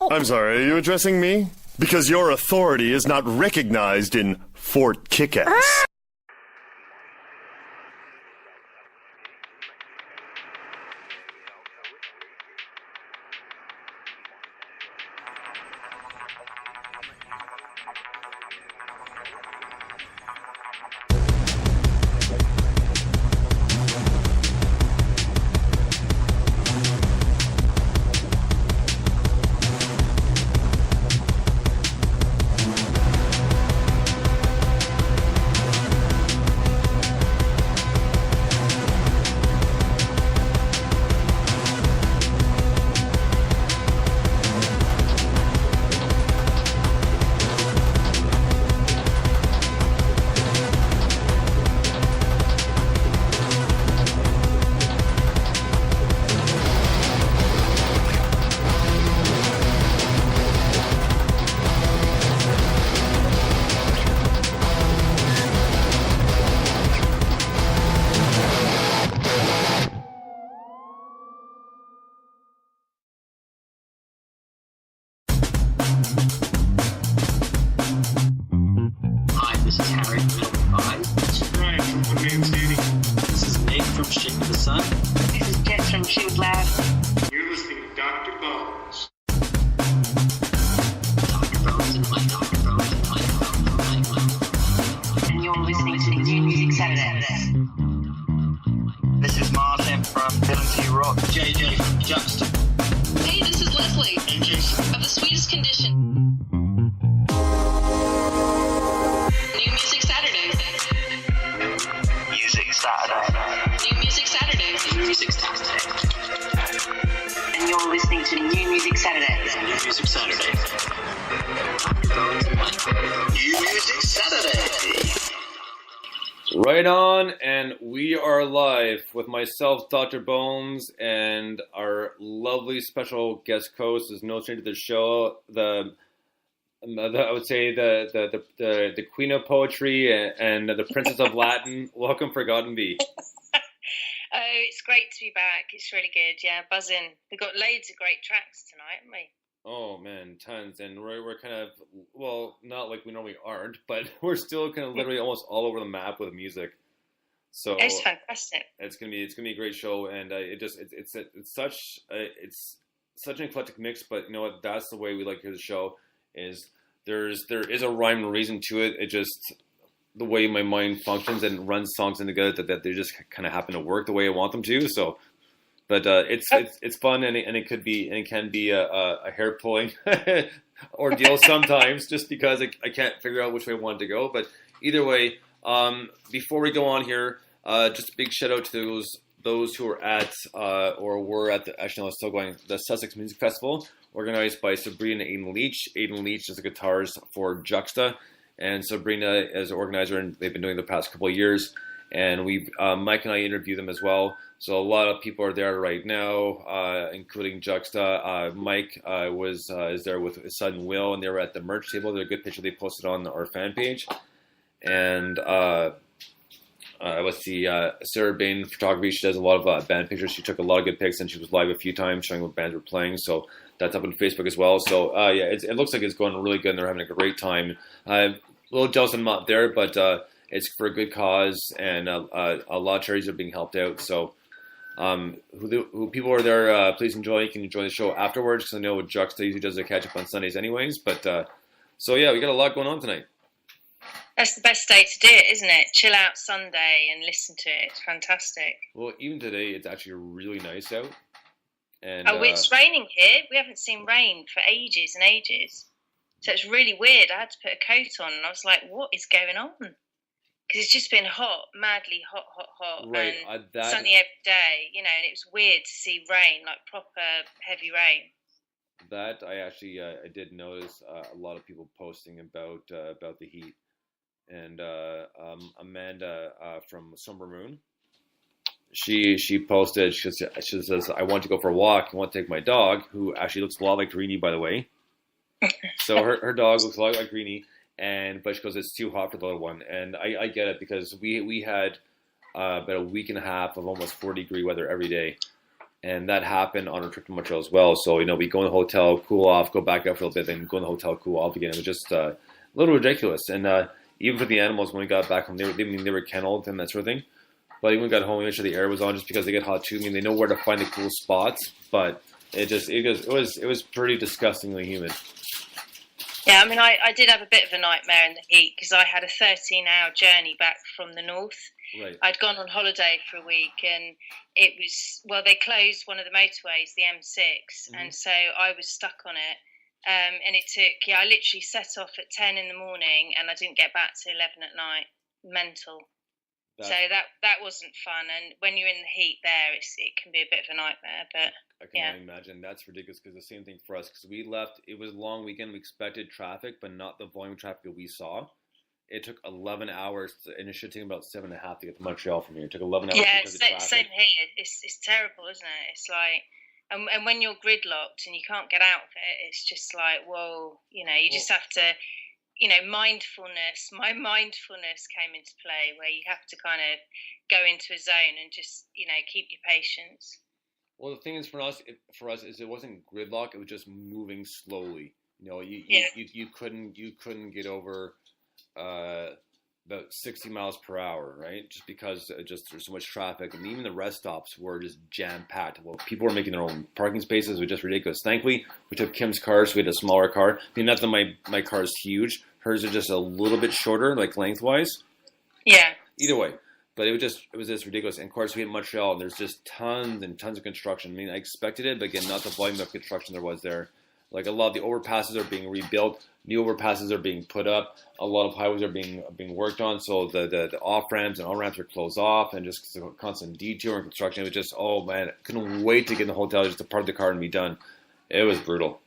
I'm sorry, are you addressing me? Because your authority is not recognized in Fort Kickass. Hi, this is Harry from Five. This is Brian from One Man Standing. This is Nick from Shake the Sun. This is Jess from Shoot Loud. You're listening to Dr. Bones. Dr. Bones and Mike, Dr. Bones and Mike. And you're listening to New Music Saturday. This is Martin from Ability Rock. JJ from Juxta. Hey, this is Leslie And Jason. of The Sweetest Condition. New Music Saturday. Music Saturday. New Music Saturday. New Music Saturday. And you're listening to New Music Saturday. New Music Saturday. Dr. Bones and Mike. New Music Saturday. Right on, and we are live with myself, Dr. Bones, and our lovely special guest host is no stranger to the show. I would say the queen of poetry and the princess of Latin. Welcome, Forgottenbee. Oh, it's great to be back. It's really good. Yeah, buzzing. We've got loads of great tracks tonight, haven't we? Oh man, tons, and we're kind of, well, not like we normally aren't, but we're still kind of literally almost all over the map with music. So It's fantastic. it's gonna be a great show, and it's such an eclectic mix. But you know what? That's the way we like to hear the show. Is there is a rhyme and reason to it. It just the way my mind functions and runs songs together that they just kind of happen to work the way I want them to. So. But it's fun and it can be a hair pulling ordeal sometimes just because I can't figure out which way I want it to go. But either way, before we go on here, just a big shout out to those who are at or were at the Sussex Music Festival, organized by Sabrina and Aiden Leach. Aiden Leach is the guitarist for Juxta, and Sabrina is an organizer, and they've been doing it the past couple of years. And Mike and I interviewed them as well. So a lot of people are there right now, including Juxta. Mike is there with his son Will, and they were at the merch table. There's a good picture they posted on our fan page. And let's see, Sarah Bain Photography. She does a lot of band pictures. She took a lot of good pics, and she was live a few times showing what bands were playing. So that's up on Facebook as well. So yeah, it looks like it's going really good, and they're having a great time. A little jealous I'm not there, but it's for a good cause, and a lot of charities are being helped out. So who people are there, please enjoy. You can enjoy the show afterwards, because I know Juxta usually does a catch-up on Sundays anyways. But so yeah, we got a lot going on tonight. That's the best day to do it, isn't it? Chill out Sunday and listen to it. It's fantastic. Well, even today, it's actually really nice out. And It's raining here. We haven't seen rain for ages and ages. So it's really weird. I had to put a coat on, and I was like, what is going on? Because it's just been hot, madly hot, right, and sunny every day, and it was weird to see rain, like proper heavy rain. That I actually I did notice a lot of people posting about the heat, and Amanda from Somber Moon, she posted, she says, I want to go for a walk, I want to take my dog, who actually looks a lot like Greenie, by the way. So her dog looks a lot like Greenie. But she goes, it's too hot for the little one. And I get it, because we had about a week and a half of almost 40-degree weather every day. And that happened on our trip to Montreal as well. So, we go in the hotel, cool off, go back out for a little bit, then go in the hotel, cool off again. It was just a little ridiculous. And even for the animals, when we got back home, they were kenneled and that sort of thing. But even when we got home, we made sure the air was on just because they get hot too. I mean, they know where to find the cool spots, but it was pretty disgustingly humid. Yeah, I mean, I did have a bit of a nightmare in the heat because I had a 13-hour journey back from the north. Right. I'd gone on holiday for a week, and it was, well, they closed one of the motorways, the M6, and so I was stuck on it. And it took, I literally set off at 10 in the morning, and I didn't get back till 11 at night. Mental. So that wasn't fun, and when you're in the heat there, it can be a bit of a nightmare. But I can only imagine. That's ridiculous because the same thing for us. Because we left, it was a long weekend. We expected traffic, but not the volume of traffic that we saw. It took 11 hours, and it should take about 7.5 to get to Montreal from here. It took 11 hours because of traffic. Same here. It's terrible, isn't it? It's like, and when you're gridlocked and you can't get out of it, it's just like, whoa, you just have to. Mindfulness, my mindfulness came into play where you have to kind of go into a zone and just, keep your patience. Well, the thing is for us is it wasn't gridlock. It was just moving slowly. You couldn't get over about 60 miles per hour, right? Just because there's so much traffic, and even the rest stops were just jam packed. Well, people were making their own parking spaces. It was just ridiculous. Thankfully, we took Kim's car, so we had a smaller car. I mean, not that my car is huge. Hers are just a little bit shorter, like lengthwise. Yeah. Either way, but it was just ridiculous. And of course, we hit Montreal, and there's just tons and tons of construction. I mean, I expected it, but again, not the volume of construction there was there. Like a lot of the overpasses are being rebuilt, new overpasses are being put up, a lot of highways are being worked on. So the off ramps and on ramps are closed off, and just constant detour and construction. It was just, oh man, I couldn't wait to get in the hotel just to park the car and be done. It was brutal.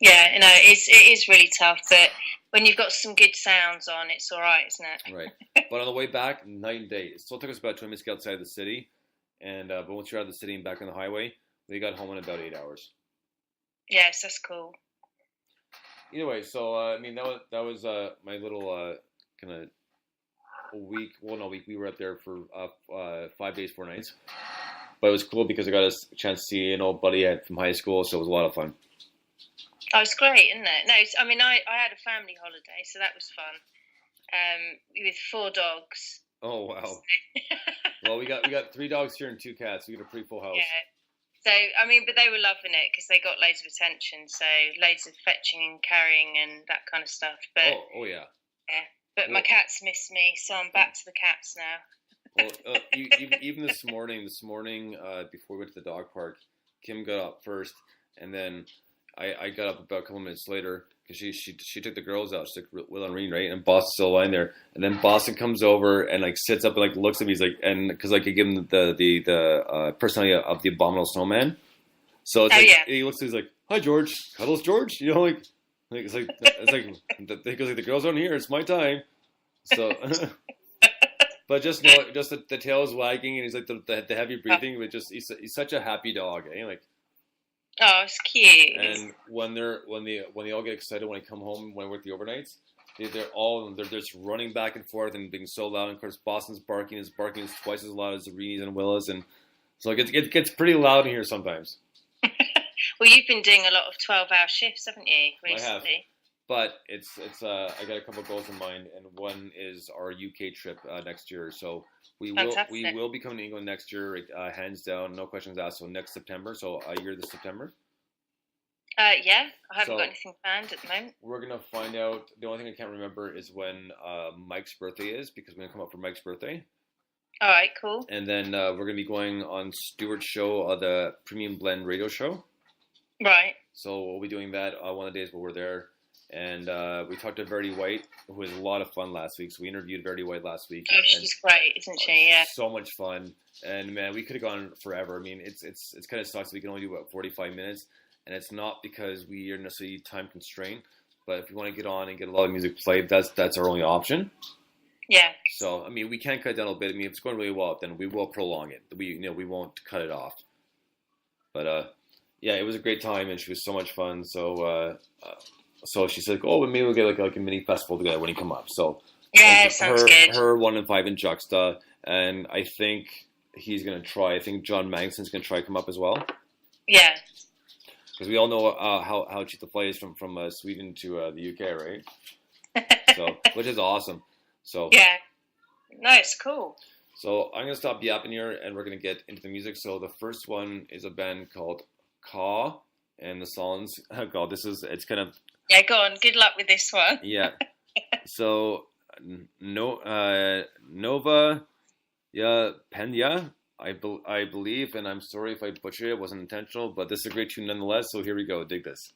Yeah, it is really tough, but when you've got some good sounds on, it's all right, isn't it? Right. But on the way back, night and day. It still took us about 20 minutes to get outside the city, and but once you're out of the city and back on the highway, we got home in about 8 hours. Yes, that's cool. Either way, so I mean that was my little kind of week. Well, no week. We were up there for 5 days, 4 nights, but it was cool because I got a chance to see an old buddy I had from high school, so it was a lot of fun. Oh, it's great, isn't it? No, I mean, I had a family holiday, so that was fun. With 4 dogs. Oh wow! Well, we got 3 dogs here and 2 cats. We got a pretty full house. Yeah. So I mean, but they were loving it because they got loads of attention. So loads of fetching and carrying and that kind of stuff. But oh yeah. Yeah. But my cats miss me, so I'm back to the cats now. Well, even this morning, before we went to the dog park, Kim got up first, and then I got up about a couple minutes later because she took the girls out. She took Will and Reen, right? And Boston's still lying there. And then Boston comes over and like sits up and like looks at me. He's like, and because like I give him the personality of the abominable snowman. So it's he looks, he's like, "Hi George, cuddles George." Like it's like because like the girls aren't here. It's my time. So. But just the tail is wagging and he's like the heavy breathing. But just he's such a happy dog, eh? Like. Oh, it's cute. And when they all get excited when I come home when I work the overnights, they're just running back and forth and being so loud. And of course, Boston's barking is twice as loud as the Reenies and Willas, and so it gets pretty loud in here sometimes. Well, you've been doing a lot of 12-hour shifts, haven't you, recently? I have. But it's I got a couple of goals in mind, and one is our UK trip next year. So we will be coming to England next year, hands down, no questions asked. So next September, so a year this September. Yeah, I haven't got anything planned at the moment. We're gonna find out. The only thing I can't remember is when Mike's birthday is, because we're gonna come up for Mike's birthday. All right, cool. And then we're gonna be going on Stuart's show, the Premium Blend radio show. Right. So we'll be doing that one of the days where we're there. And we talked to Verity White, who was a lot of fun last week. So we interviewed Verity White last week. Oh, she's great, isn't she? Yeah. So much fun. And man, we could have gone forever. I mean, it's kind of sucks. We can only do about 45 minutes. And it's not because we are necessarily time constrained, but if you want to get on and get a lot of music played, that's our only option. Yeah. So I mean, we can cut down a little bit. I mean, if it's going really well, then we will prolong it. We won't cut it off. But yeah, it was a great time, and she was so much fun. So so she said, "Oh, but maybe we'll get like a mini festival together when you come up." So yeah, sounds good. Her 1 and 5 in Juxta, and I think he's going to try. I think John Magson's going to try to come up as well. Yeah. Because we all know how cheap the flight is from Sweden to the UK, right? So, which is awesome. So Yeah. No, it's cool. So I'm gonna stop yapping here, and we're gonna get into the music. So the first one is a band called Caw, and the songs. Oh God, it's kind of Yeah, go on. Good luck with this one. yeah. So Nova Ya Penya, I believe, and I'm sorry if I butchered it. It wasn't intentional, but this is a great tune nonetheless. So here we go. Dig this.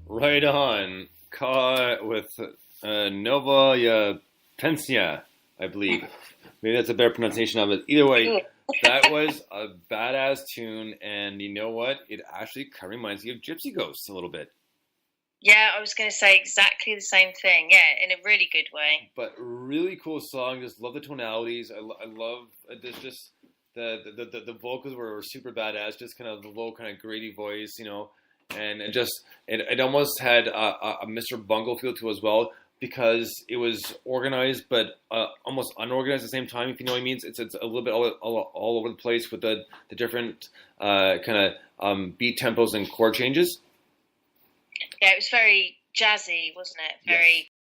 Right on. With Nova Ya Pensia, I believe. Maybe that's a better pronunciation of it. Either way, that was a badass tune, and you know what? It actually kind of reminds me of Gypsy Ghosts a little bit. Yeah, I was going to say exactly the same thing. Yeah, in a really good way. But really cool song. Just love the tonalities. I love this. Just the vocals were super badass. Just kind of the low, kind of grady voice, you know. And it almost had a Mr. Bungle feel to it as well, because it was organized but almost unorganized at the same time, if you know what I mean. It's a little bit all over the place with the different kind of beat tempos and chord changes. Yeah, it was very jazzy, wasn't it? Very